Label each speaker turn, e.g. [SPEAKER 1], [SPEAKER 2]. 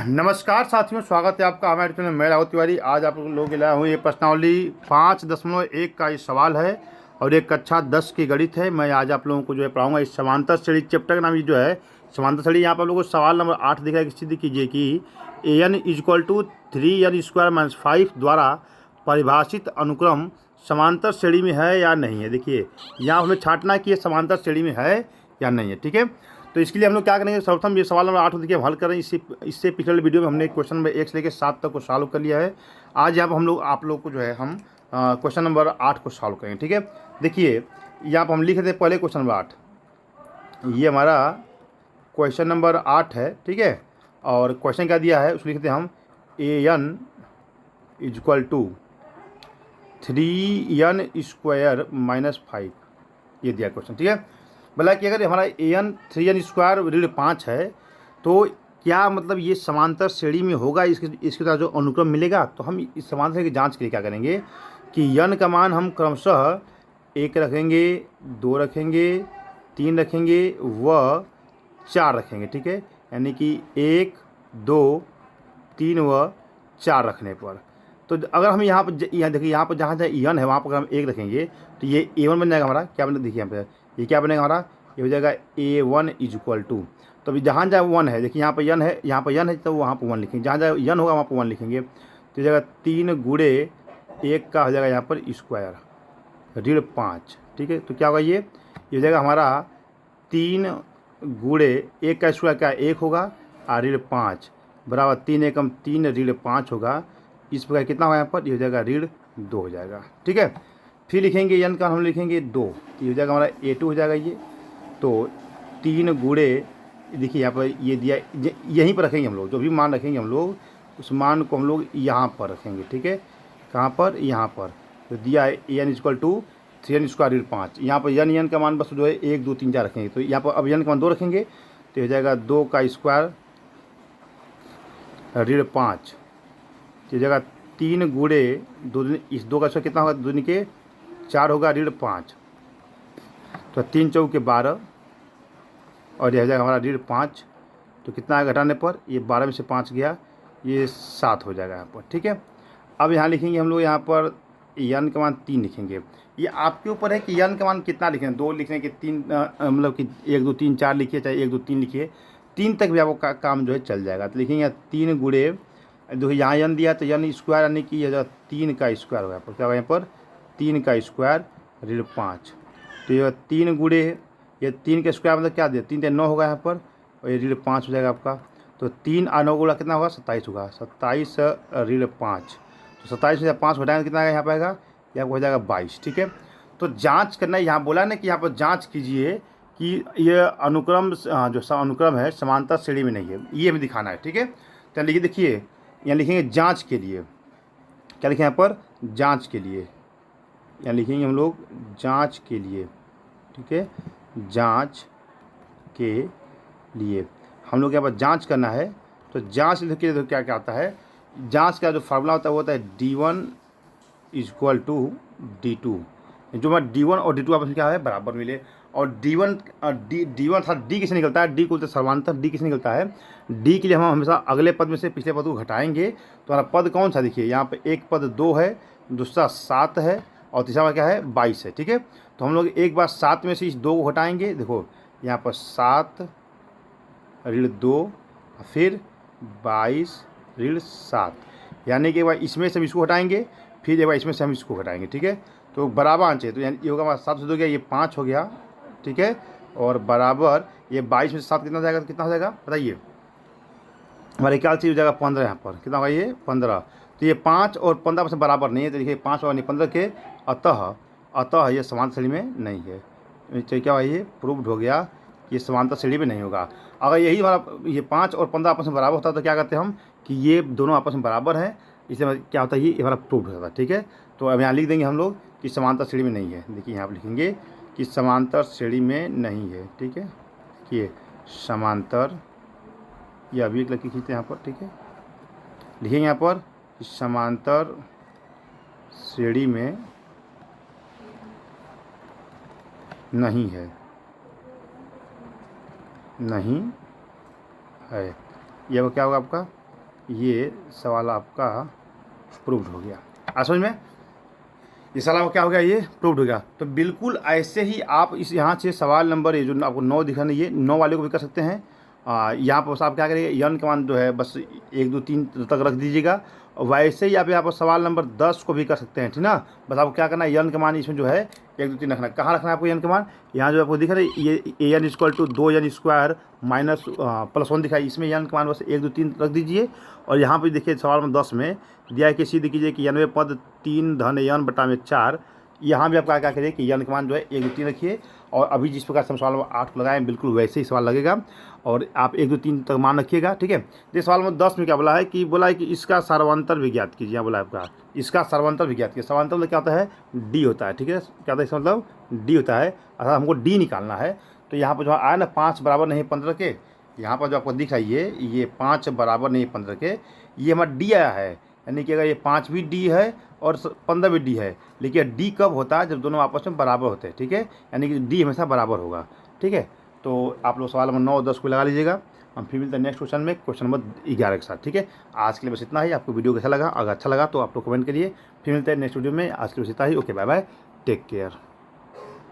[SPEAKER 1] नमस्कार साथियों, स्वागत है आपका हमारे चैनल। मैं राहुल तिवारी। आज आप लोगों के लाया हूँ ये प्रश्नावली 5.1 का ये सवाल है और एक कक्षा 10 की गणित है। मैं आज आप लोगों को जो है पढ़ाऊंगा इस समांतर श्रेणी चैप्टर का नाम ये जो है समांतर श्रेणी। यहाँ पर आप लोगों को सवाल नंबर 8 दिखा है। सिद्ध कीजिए कि an = 3n² - 5 द्वारा परिभाषित अनुक्रम समांतर श्रेणी में है या नहीं है। देखिए यहाँ हमें छांटना कि ये समांतर श्रेणी में है या नहीं है। ठीक है, तो इसके लिए हम लोग क्या करेंगे, सर्वप्रथम ये सवाल नंबर 8 देखिए हम हल करें। इससे पिछले वीडियो में हमने क्वेश्चन नंबर 1 से लेकर 7 तक को सॉल्व कर लिया है। आज यहाँ पर हम लोग आप लोग को जो है हम क्वेश्चन नंबर 8 को सॉल्व करेंगे। ठीक है, देखिए यहाँ पर हम लिख देते हैं पहले क्वेश्चन नंबर 8। ये हमारा क्वेश्चन नंबर 8 है। ठीक है, और क्वेश्चन क्या दिया है उसको लिखते हैं हम an = 3n² - 5 ये दिया क्वेश्चन। ठीक है, बोला कि अगर हमारा an 3n² - 5 है तो क्या मतलब ये समांतर श्रेणी में होगा, इसके साथ जो अनुक्रम मिलेगा। तो हम इस समांतर श्रेणी की जांच के लिए क्या करेंगे कि n का मान हम क्रमशः 1 रखेंगे, 2 रखेंगे, 3 रखेंगे व 4 रखेंगे। ठीक है, यानी कि 1, 2, 3 व 4 रखने पर तो अगर हम यहाँ पर देखिए यहाँ पर जहाँ n है वहाँ पर अगर हम 1 रखेंगे तो ये a1 बन जाएगा हमारा। क्या बने, देखिए यहाँ पे ये क्या बनेगा हमारा, ये हो जाएगा a1 = तो अभी जहाँ जहाँ 1 है, देखिए यहाँ पर n है, यहाँ पर n है तो वहाँ पर 1 लिखेंगे, जहाँ जहाँ n होगा वहाँ पर 1 लिखेंगे। तो ये जाएगा 3 × 1 का हो जाएगा यहाँ पर स्क्वायर ऋण 5। ठीक है, तो क्या होगा, ये हो जाएगा हमारा 3 × 1 का स्क्वायर क्या 1 होगा और ऋण 5 बराबर 3 एकम 3 ऋण 5 होगा। इस प्रकार कितना होगा यहाँ पर, ये हो जाएगा ऋण 2 हो जाएगा। ठीक है, फिर लिखेंगे n का हम लिखेंगे 2, ये हो जाएगा हमारा a2 हो जाएगा। ये तो 3 × देखिए यहाँ पर ये दिया, यहीं पर रखेंगे हम लोग, जो भी मान रखेंगे हम लोग उस मान को हम लोग यहाँ पर रखेंगे। ठीक है, कहाँ पर, यहाँ पर तो दिया है an = 3n² - 5। यहाँ पर n का मान बस जो है 1, 2, 3, 4 रखेंगे। तो यहाँ पर अब n का मान 2 रखेंगे तो हो जाएगा 2 का स्क्वायर ऋण 5। तो जगह 3 × 2, इस 2 का स्क्वायर कितना होगा, 2 के 4 होगा ऋण 5। तो 3 × 4 = 12 और यह हो जाएगा हमारा ऋण 5। तो कितना है घटाने पर, ये 12 में से 5 गया, ये 7 हो जाएगा यहाँ पर। ठीक है, अब यहाँ लिखेंगे हम लोग, यहाँ पर n का मान 3 लिखेंगे। ये आपके ऊपर है कि n का मान कितना लिखें, 2 लिखने के 3 मतलब कि 1, 2, 3, 4 लिखिए, चाहे 1, 2, 3 लिखिए, 3 तक भी आपको काम जो है चल जाएगा। तो लिखेंगे 3 × देखो यहाँ n दिया तो n² यानी कि यह 3 का स्क्वायर होगा। पर क्या होगा यहाँ पर 3 का स्क्वायर ऋण 5। तो ये 3 × ये 3 का स्क्वायर मतलब क्या दिया, 3 × 9 होगा यहाँ पर और ये ऋण 5 हो जाएगा आपका। तो 3 और 9 गुणा कितना होगा, 27 होगा, 27 ऋण 5। तो 27 में 5 घटाएंगे कितना आएगा, यहाँ पर आएगा यहाँ हो जाएगा 22। ठीक है, तो जांच करना है, यहाँ बोला ना कि यहाँ पर जांच कीजिए कि ये अनुक्रम जो अनुक्रम है समांतर श्रेणी में नहीं है, ये हमें दिखाना है। ठीक है, तो लिखिए, देखिए यहाँ लिखेंगे जांच के लिए, क्या लिखें यहाँ पर, जांच के लिए, यहाँ लिखेंगे हम लोग जांच के लिए। ठीक है, जांच के लिए हम लोग यहाँ पर जांच करना है। तो जांच के लिए तो क्या क्या आता है, जांच का जो फार्मूला होता है वो होता है d1 = d2। जो मैं d1 और d2 आपस में क्या है, बराबर मिले। और d1 अर्थात d किसे निकलता है, d को समांतर d किसे निकलता है, d के लिए हम हमेशा अगले पद में से पिछले पद को घटाएंगे। तो हमारा पद कौन सा, देखिए यहाँ पे एक पद 2 है, दूसरा 7 है और तीसरा क्या है 22 है। ठीक है, तो हम लोग एक बार 7 में से इस 2 को घटाएंगे। देखो यहाँ पर 7 ऋण 2 फिर 22 ऋण 7, यानी कि एक बार इसमें से हम इसको हटाएंगे, फिर एक बार इसमें से हम इसको घटाएंगे। ठीक है, तो बराबर आना चाहिए। तो यानी ये होगा हमारा 7 से 2 गया, ये 5 हो गया। ठीक है, और बराबर ये 22 में से 7 कितना जाएगा, कितना हो जाएगा बताइए, हमारे ख्याल से हो जाएगा 15। यहाँ पर कितना होगा, ये 15। तो ये 5 और 15 से बराबर नहीं है, तो देखिए 5 और 15 के, अतः ये समांतर श्रेणी में नहीं है। तो क्या हुआ, ये प्रूव्ड हो गया कि ये समांतर श्रेणी में नहीं होगा। अगर यही हमारा ये 5 और 15 आपस में बराबर होता तो क्या करते हम कि ये दोनों आपस में बराबर हैं, इसलिए क्या होता है, ये हमारा प्रूव्ड होता है। ठीक है, तो अब यहाँ लिख देंगे हम लोग कि समांतर श्रेणी में नहीं है। देखिए यहाँ पर लिखेंगे कि समांतर श्रेणी में नहीं है। ठीक है, कि समांतर, ये अभी एक लड़की खींचते हैं यहाँ पर। ठीक है, लिखेंगे यहाँ पर कि समांतर श्रेणी में नहीं है, नहीं है। यह क्या होगा आपका ये सवाल आपका प्रूव्ड हो गया। आज समझ में ये सवाल क्या हो गया, ये प्रूव्ड हो गया। तो बिल्कुल ऐसे ही आप इस यहाँ से सवाल नंबर ये जो आपको 9 दिखा नहीं, ये 9 वाले को भी कर सकते हैं। यहाँ पर बस आप क्या करिए, यन का मान जो है बस 1 2 3 तक रख दीजिएगा। वैसे ही आप यहाँ पर सवाल नंबर 10 को भी कर सकते हैं, ठीक ना। बस आपको क्या करना है, यन का मान इसमें जो है 1 2 3 रखना है। कहाँ रखना है आपको यन का मान, यहाँ जो आपको दिख रहा है ये N equal to 2n² minus +1 दिखा है, इसमें यन का मान बस 1 2 3 रख दीजिए। और यहाँ पर देखिए सवाल नंबर 10 में दिया है कि सीधे कीजिए कि 90 पद 3 धन n बटा में 4। यहाँ भी आप क्या करिए कि यन का मान जो है 1 2 3 रखिए। और अभी जिस प्रकार से हम सवाल नंबर 8 को लगाएं बिल्कुल वैसे ही सवाल लगेगा, और आप 1 2 3 तक मान रखिएगा, ठीक है। ये सवाल नंबर 10 में क्या बोला है कि इसका सर्वांतर भी ज्ञात कीजिए। यहाँ बोला है आपका इसका सर्वांतर भी ज्ञात कीजिए। सर्वांतर मतलब क्या होता है, डी होता है, ठीक है। क्या होता है इसका मतलब, डी होता है। अर्थात हमको डी निकालना है। तो यहाँ पर जो आया ना 5 बराबर नहीं 15 के, यहाँ पर जो आपको दिख रहा है ये 5 बराबर नहीं 15 के, ये हमारा डी आया है। यानी कि अगर ये 5 भी डी है और 15 भी डी है, लेकिन डी कब होता है, जब दोनों आपस में बराबर होते हैं, ठीक है। यानी कि डी हमेशा बराबर होगा, ठीक है। तो आप लोग सवाल नंबर 9 और 10 को लगा लीजिएगा। हम फिर मिलते हैं नेक्स्ट क्वेश्चन में, क्वेश्चन नंबर 11 के साथ, ठीक है। आज के लिए बस इतना ही। आपको वीडियो कैसा लगा, अगर अच्छा लगा तो आप लोग कमेंट करिए। फिर मिलते हैं नेक्स्ट वीडियो में। आज के लिए बस इतना ही। Okay, bye bye, take care.